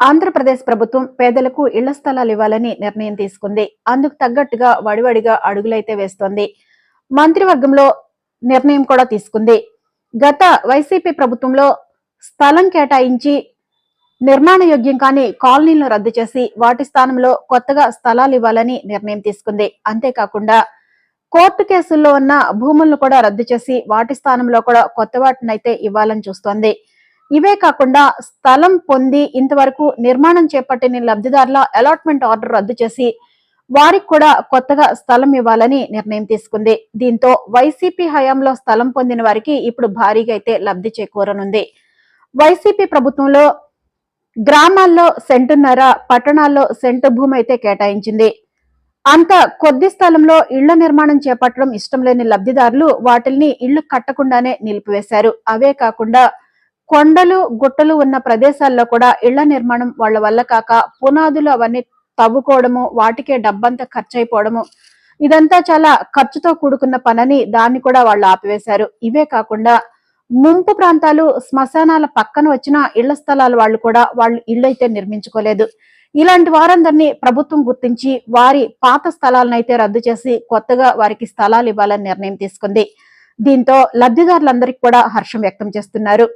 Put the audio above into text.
ఆంధ్రప్రదేశ్ ప్రభుత్వం పేదలకు ఇళ్ల స్థలాలు ఇవ్వాలని నిర్ణయం తీసుకుంది. అందుకు తగ్గట్టుగా వడివడిగా అడుగులైతే వేస్తోంది. మంత్రివర్గంలో నిర్ణయం కూడా తీసుకుంది. గత వైసీపీ ప్రభుత్వంలో స్థలం కేటాయించి నిర్మాణ యోగ్యం కాని కాలనీలను రద్దు చేసి వాటి స్థానంలో కొత్తగా స్థలాలు ఇవ్వాలని నిర్ణయం తీసుకుంది. అంతేకాకుండా కోర్టు కేసుల్లో ఉన్న భూములను కూడా రద్దు చేసి వాటి స్థానంలో కూడా కొత్త వాటినైతే ఇవ్వాలని చూస్తోంది. ఇవే కాకుండా స్థలం పొంది ఇంతవరకు నిర్మాణం చేపట్టిన లబ్ధిదారుల అలాట్మెంట్ ఆర్డర్ రద్దు చేసి వారికి కూడా కొత్తగా స్థలం ఇవ్వాలని నిర్ణయం తీసుకుంది. దీంతో వైసీపీ హయాంలో స్థలం పొందిన వారికి ఇప్పుడు భారీగా అయితే లబ్ధి చేకూరనుంది. వైసీపీ ప్రభుత్వంలో గ్రామాల్లో సెంటున్నర, పట్టణాల్లో సెంటు భూమి అయితే కేటాయించింది. అంత కొద్ది స్థలంలో ఇళ్ల నిర్మాణం చేపట్టడం ఇష్టం లేని లబ్ధిదారులు వాటిల్ని ఇళ్లు కట్టకుండానే నిలిపివేశారు. అవే కాకుండా కొండలు గుట్టలు ఉన్న ప్రదేశాల్లో కూడా ఇళ్ల నిర్మాణం వాళ్ల వల్ల కాక పునాదులు అవన్నీ తవ్వుకోవడము, వాటికే డబ్బంతా ఖర్చు అయిపోవడము, ఇదంతా చాలా ఖర్చుతో కూడుకున్న పనని దాన్ని కూడా వాళ్ళు ఆపివేశారు. ఇవే కాకుండా ముంపు ప్రాంతాలు, శ్మశానాల పక్కన వచ్చిన ఇళ్ల స్థలాలు వాళ్ళు ఇళ్లు అయితే నిర్మించుకోలేదు. ఇలాంటి వారందరినీ ప్రభుత్వం గుర్తించి వారి పాత స్థలాలను అయితే రద్దు చేసి కొత్తగా వారికి స్థలాలు ఇవ్వాలని నిర్ణయం తీసుకుంది. దీంతో లబ్ధిదారులందరికీ కూడా హర్షం వ్యక్తం చేస్తున్నారు.